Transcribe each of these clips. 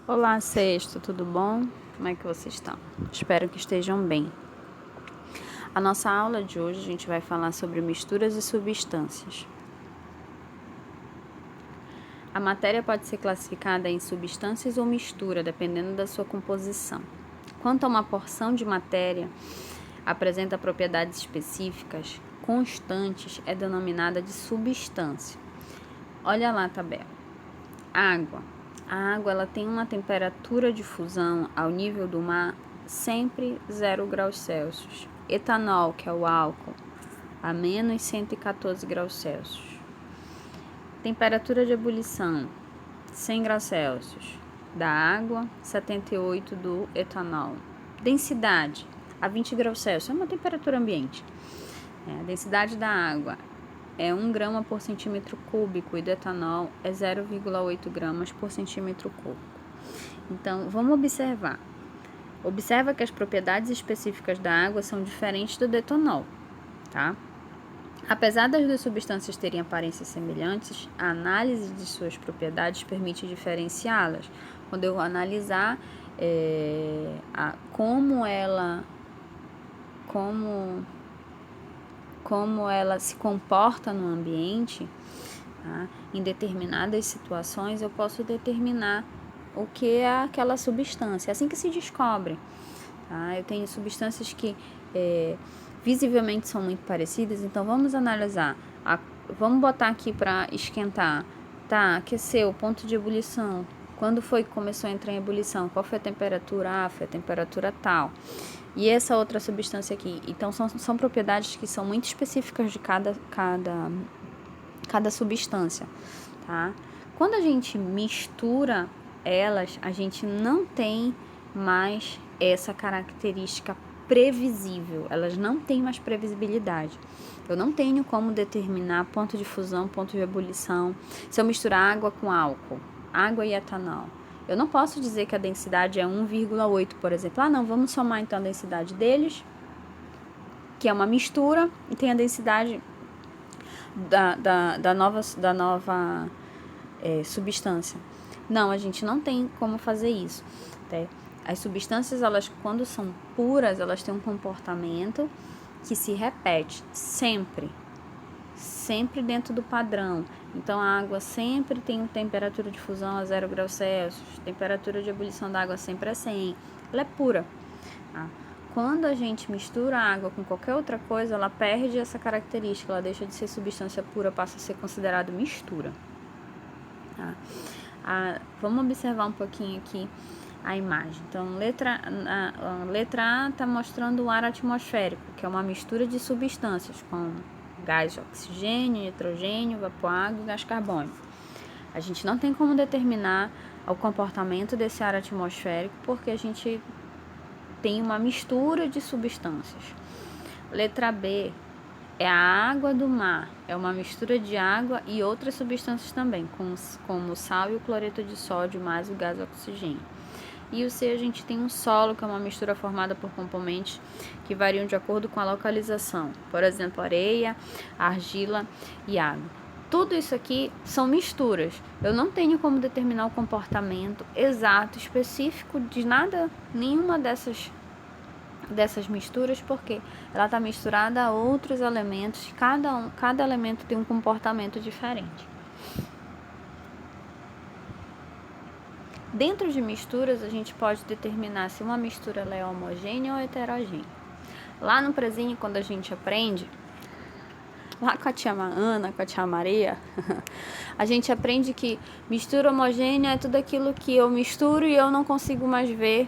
Olá, sexto, tudo bom? Como é que vocês estão? Espero que estejam bem. A nossa aula de hoje a gente vai falar sobre misturas e substâncias. A matéria pode ser classificada em substâncias ou mistura, dependendo da sua composição. Quanto a uma porção de matéria apresenta propriedades específicas constantes, é denominada de substância. Olha lá a tabela. Água. A água ela tem uma temperatura de fusão ao nível do mar sempre 0 graus Celsius. Etanol, que é o álcool, a menos 114 graus Celsius. Temperatura de ebulição, 100 graus Celsius. Da água, 78 do etanol. Densidade, a 20 graus Celsius, é uma temperatura ambiente. A densidade da água é 1 grama por centímetro cúbico e do etanol é 0,8 gramas por centímetro cúbico. Então, vamos observar. Observa que as propriedades específicas da água são diferentes do etanol, tá? Apesar das duas substâncias terem aparências semelhantes, a análise de suas propriedades permite diferenciá-las. Quando eu analisar como ela se comporta no ambiente, tá? Em determinadas situações, eu posso determinar o que é aquela substância. É assim que se descobre. Tá? Eu tenho substâncias que visivelmente são muito parecidas, então vamos analisar. Vamos botar aqui para esquentar. Tá, aqueceu, ponto de ebulição. Quando foi que começou a entrar em ebulição? Qual foi a temperatura? Foi a temperatura tal. E essa outra substância aqui. Então, são propriedades que são muito específicas de cada substância, tá? Quando a gente mistura elas, a gente não tem mais essa característica previsível. Elas não têm mais previsibilidade. Eu não tenho como determinar ponto de fusão, ponto de ebulição. Se eu misturar água com álcool, água e etanol, eu não posso dizer que a densidade é 1,8, por exemplo. Não, vamos somar então a densidade deles, que é uma mistura, e tem a densidade da nova substância. Não, a gente não tem como fazer isso. Tá? As substâncias, elas, quando são puras, elas têm um comportamento que se repete sempre dentro do padrão. Então, a água sempre tem temperatura de fusão a 0 graus Celsius, temperatura de ebulição da água sempre é 100. Ela é pura. Tá? Quando a gente mistura a água com qualquer outra coisa, ela perde essa característica, ela deixa de ser substância pura, passa a ser considerado mistura. Tá? Vamos observar um pouquinho aqui a imagem. Então, a letra A está mostrando o ar atmosférico, que é uma mistura de substâncias, com gás de oxigênio, nitrogênio, vapor água e gás carbônico. A gente não tem como determinar o comportamento desse ar atmosférico, porque a gente tem uma mistura de substâncias. Letra B é a água do mar, é uma mistura de água e outras substâncias também, como o sal e o cloreto de sódio, mais o gás oxigênio. E o C, a gente tem um solo, que é uma mistura formada por componentes que variam de acordo com a localização. Por exemplo, areia, argila e água. Tudo isso aqui são misturas. Eu não tenho como determinar o comportamento exato, específico de nada, nenhuma dessas misturas, porque ela está misturada a outros elementos. Cada elemento tem um comportamento diferente. Dentro de misturas, a gente pode determinar se uma mistura ela é homogênea ou heterogênea. Lá no prezinho, quando a gente aprende, lá com a tia Ana, com a tia Maria, a gente aprende que mistura homogênea é tudo aquilo que eu misturo e eu não consigo mais ver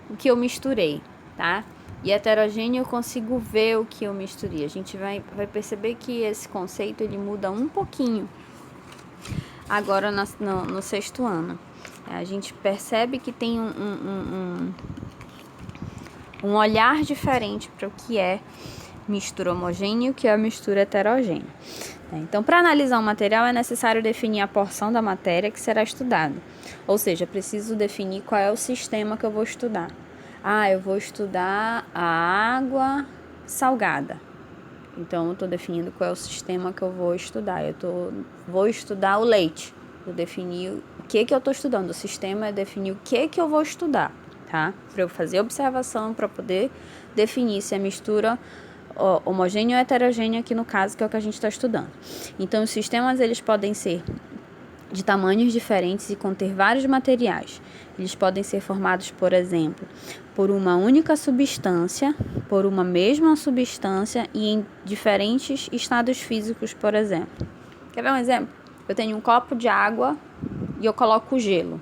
o que eu misturei, tá? E heterogêneo eu consigo ver o que eu misturei. A gente vai perceber que esse conceito ele muda um pouquinho agora no sexto ano. A gente percebe que tem um olhar diferente para o que é mistura homogênea e o que é mistura heterogênea. Então, para analisar um material, é necessário definir a porção da matéria que será estudada. Ou seja, preciso definir qual é o sistema que eu vou estudar. Eu vou estudar a água salgada. Então, eu estou definindo qual é o sistema que eu vou estudar. Vou estudar o leite. Vou definir que eu estou estudando. O sistema é definir o que eu vou estudar, tá? Para eu fazer observação, para poder definir se é mistura homogênea ou heterogênea, aqui no caso, que é o que a gente está estudando. Então, os sistemas, eles podem ser de tamanhos diferentes e conter vários materiais. Eles podem ser formados, por exemplo, por uma única substância, por uma mesma substância e em diferentes estados físicos, por exemplo. Quer ver um exemplo? Eu tenho um copo de água e eu coloco gelo.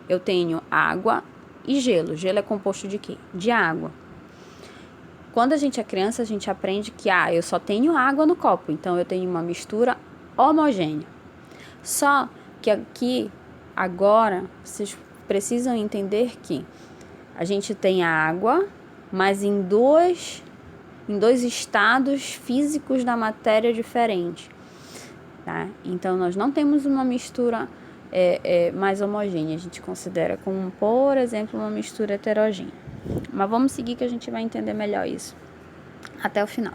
Eu tenho água e gelo. Gelo é composto de quê? De água. Quando a gente é criança, a gente aprende que eu só tenho água no copo, então eu tenho uma mistura homogênea. Só que aqui, agora, vocês precisam entender que a gente tem a água, mas em dois estados físicos da matéria diferentes, tá? Então, nós não temos uma mistura mais homogênea. A gente considera como, por exemplo, uma mistura heterogênea. Mas vamos seguir que a gente vai entender melhor isso até o final.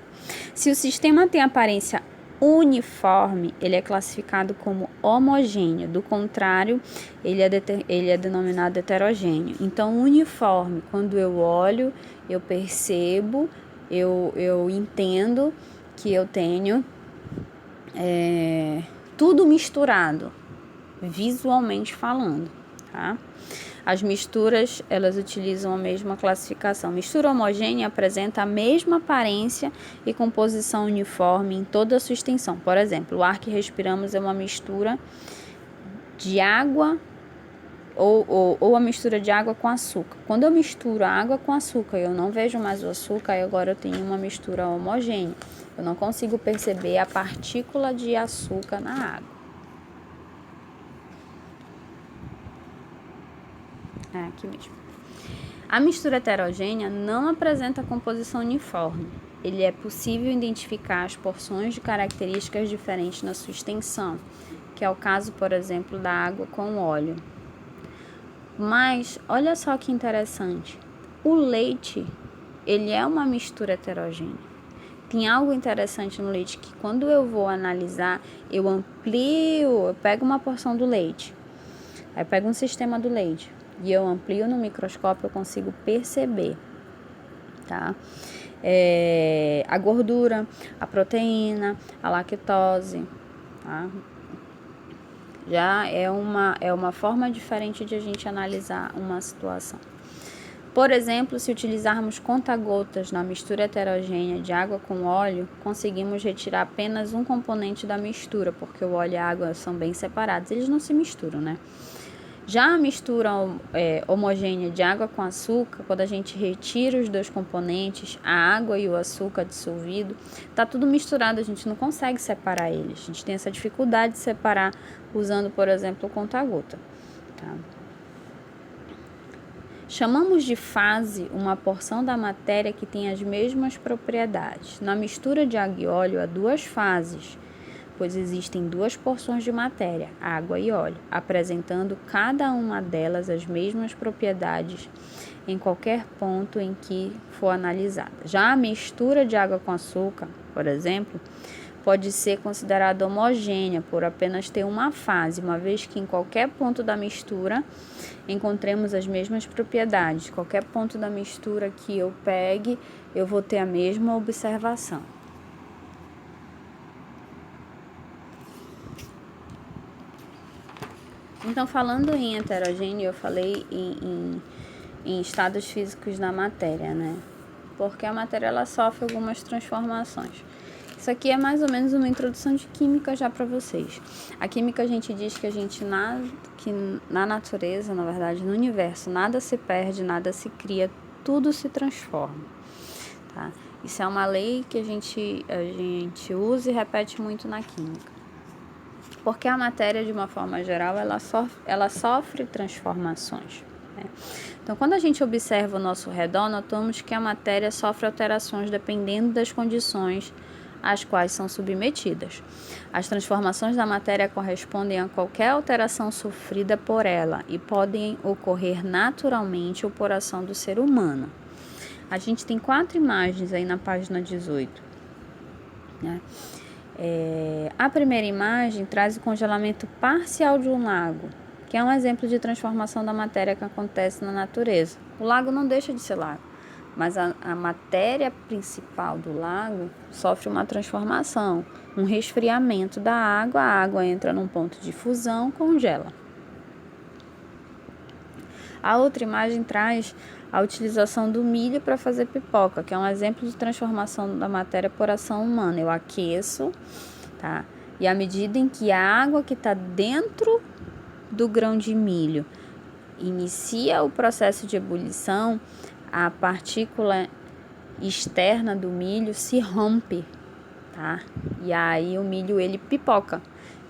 Se o sistema tem aparência uniforme, ele é classificado como homogêneo. Do contrário, ele é denominado heterogêneo. Então, uniforme, quando eu olho, eu percebo, eu entendo que eu tenho tudo misturado, visualmente falando, tá? As misturas, elas utilizam a mesma classificação. Mistura homogênea apresenta a mesma aparência e composição uniforme em toda a sua extensão. Por exemplo, o ar que respiramos é uma mistura de água ou a mistura de água com açúcar. Quando eu misturo a água com açúcar e eu não vejo mais o açúcar, aí agora eu tenho uma mistura homogênea. Eu não consigo perceber a partícula de açúcar na água. Aqui mesmo. A mistura heterogênea não apresenta composição uniforme. Ele é possível identificar as porções de características diferentes na sua extensão, que é o caso, por exemplo, da água com óleo. Mas, olha só que interessante. O leite, ele é uma mistura heterogênea. Tem algo interessante no leite que quando eu vou analisar, eu amplio, eu pego uma porção do leite, aí eu pego um sistema do leite, e eu amplio no microscópio, eu consigo perceber, tá? A gordura, a proteína, a lactose, tá? Já é uma forma diferente de a gente analisar uma situação. Por exemplo, se utilizarmos conta-gotas na mistura heterogênea de água com óleo, conseguimos retirar apenas um componente da mistura, porque o óleo e a água são bem separados, eles não se misturam, né? Já a mistura homogênea de água com açúcar, quando a gente retira os dois componentes, a água e o açúcar dissolvido, tá tudo misturado, a gente não consegue separar eles. A gente tem essa dificuldade de separar usando, por exemplo, o conta-gota, tá? Chamamos de fase uma porção da matéria que tem as mesmas propriedades. Na mistura de água e óleo há duas fases, pois existem duas porções de matéria, água e óleo, apresentando cada uma delas as mesmas propriedades em qualquer ponto em que for analisada. Já a mistura de água com açúcar, por exemplo, pode ser considerada homogênea por apenas ter uma fase, uma vez que em qualquer ponto da mistura encontremos as mesmas propriedades. Qualquer ponto da mistura que eu pegue, eu vou ter a mesma observação. Então, falando em heterogêneo, eu falei em estados físicos da matéria, né? Porque a matéria, ela sofre algumas transformações. Isso aqui é mais ou menos uma introdução de química já para vocês. A química, a gente diz que que na natureza, na verdade, no universo, nada se perde, nada se cria, tudo se transforma, tá? Isso é uma lei que a gente usa e repete muito na química. Porque a matéria, de uma forma geral, ela sofre transformações, né? Então, quando a gente observa o nosso redor, notamos que a matéria sofre alterações dependendo das condições às quais são submetidas. As transformações da matéria correspondem a qualquer alteração sofrida por ela e podem ocorrer naturalmente ou por ação do ser humano. A gente tem 4 imagens aí na página 18, né? A primeira imagem traz o congelamento parcial de um lago, que é um exemplo de transformação da matéria que acontece na natureza. O lago não deixa de ser lago, mas a matéria principal do lago sofre uma transformação, um resfriamento da água, a água entra num ponto de fusão, congela. A outra imagem traz a utilização do milho para fazer pipoca, que é um exemplo de transformação da matéria por ação humana. Eu aqueço, tá? E à medida em que a água que está dentro do grão de milho inicia o processo de ebulição, a partícula externa do milho se rompe, tá? E aí o milho ele pipoca,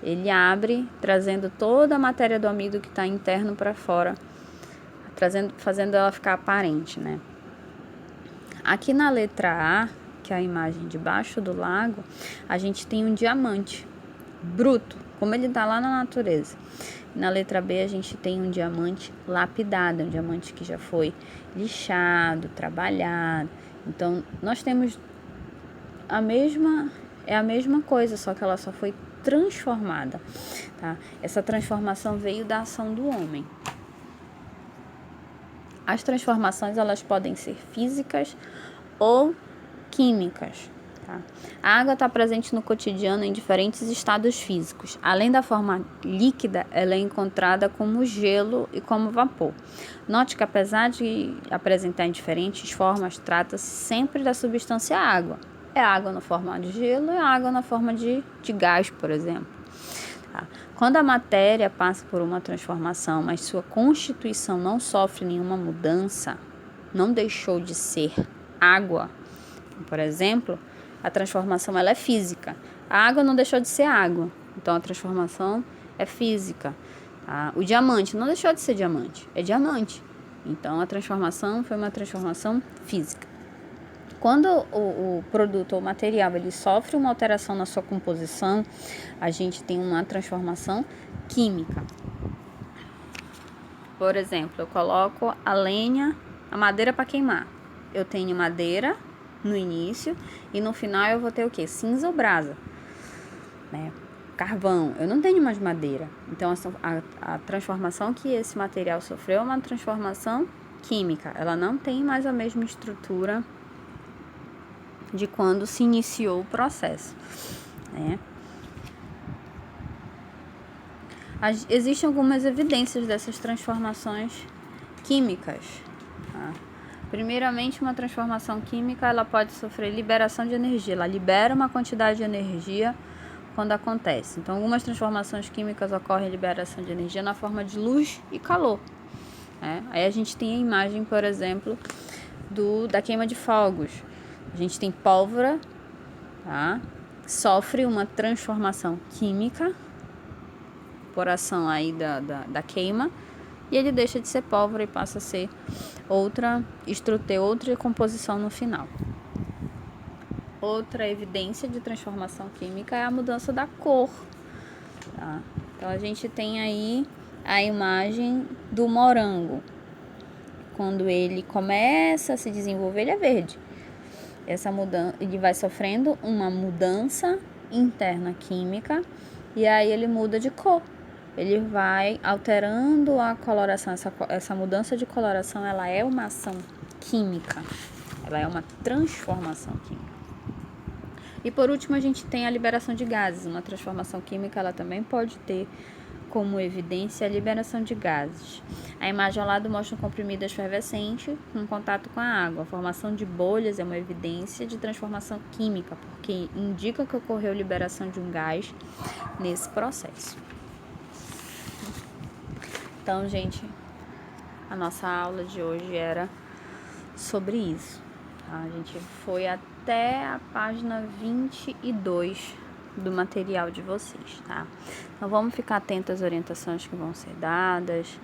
ele abre, trazendo toda a matéria do amido que está interno para fora, fazendo ela ficar aparente, né? Aqui na letra A, que é a imagem debaixo do lago, a gente tem um diamante bruto, como ele está lá na natureza. Na letra B a gente tem um diamante lapidado, um diamante que já foi lixado, trabalhado. Então nós temos a mesma coisa, só que ela só foi transformada, tá? Essa transformação veio da ação do homem. As transformações elas podem ser físicas ou químicas. Tá? A água está presente no cotidiano em diferentes estados físicos. Além da forma líquida, ela é encontrada como gelo e como vapor. Note que apesar de apresentar em diferentes formas, trata-se sempre da substância água. É água na forma de gelo e água na forma de gás, por exemplo. Tá? Quando a matéria passa por uma transformação, mas sua constituição não sofre nenhuma mudança, não deixou de ser água, por exemplo, a transformação ela é física. A água não deixou de ser água, então a transformação é física. Tá? O diamante não deixou de ser diamante, é diamante. Então a transformação foi uma transformação física. Quando o produto ou material ele sofre uma alteração na sua composição, a gente tem uma transformação química. Por exemplo, eu coloco a lenha, a madeira para queimar. Eu tenho madeira no início e no final eu vou ter o quê? Cinza ou brasa, né? Carvão. Eu não tenho mais madeira. Então a transformação que esse material sofreu é uma transformação química. Ela não tem mais a mesma estrutura de quando se iniciou o processo, né? Existem algumas evidências dessas transformações químicas. Tá? Primeiramente, uma transformação química ela pode sofrer liberação de energia. Ela libera uma quantidade de energia quando acontece. Então, algumas transformações químicas ocorrem liberação de energia na forma de luz e calor. Né? Aí a gente tem a imagem, por exemplo, da queima de fogos. A gente tem pólvora, tá? Sofre uma transformação química por ação aí da queima, e ele deixa de ser pólvora e passa a ser outra composição no final. Outra evidência de transformação química é a mudança da cor. Tá? Então a gente tem aí a imagem do morango. Quando ele começa a se desenvolver, ele é verde. Essa mudança, ele vai sofrendo uma mudança interna química e aí ele muda de cor. Ele vai alterando a coloração. Essa mudança de coloração, ela é uma ação química. Ela é uma transformação química. E por último, a gente tem a liberação de gases. Uma transformação química, ela também pode ter como evidência a liberação de gases. A imagem ao lado mostra um comprimido efervescente em contato com a água. A formação de bolhas é uma evidência de transformação química, porque indica que ocorreu liberação de um gás nesse processo. Então, gente, a nossa aula de hoje era sobre isso. Tá? A gente foi até a página 22 do material de vocês, tá? Então, vamos ficar atentos às orientações que vão ser dadas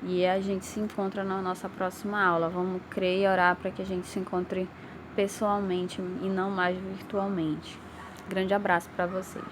e a gente se encontra na nossa próxima aula. Vamos crer e orar para que a gente se encontre pessoalmente e não mais virtualmente. Grande abraço para vocês.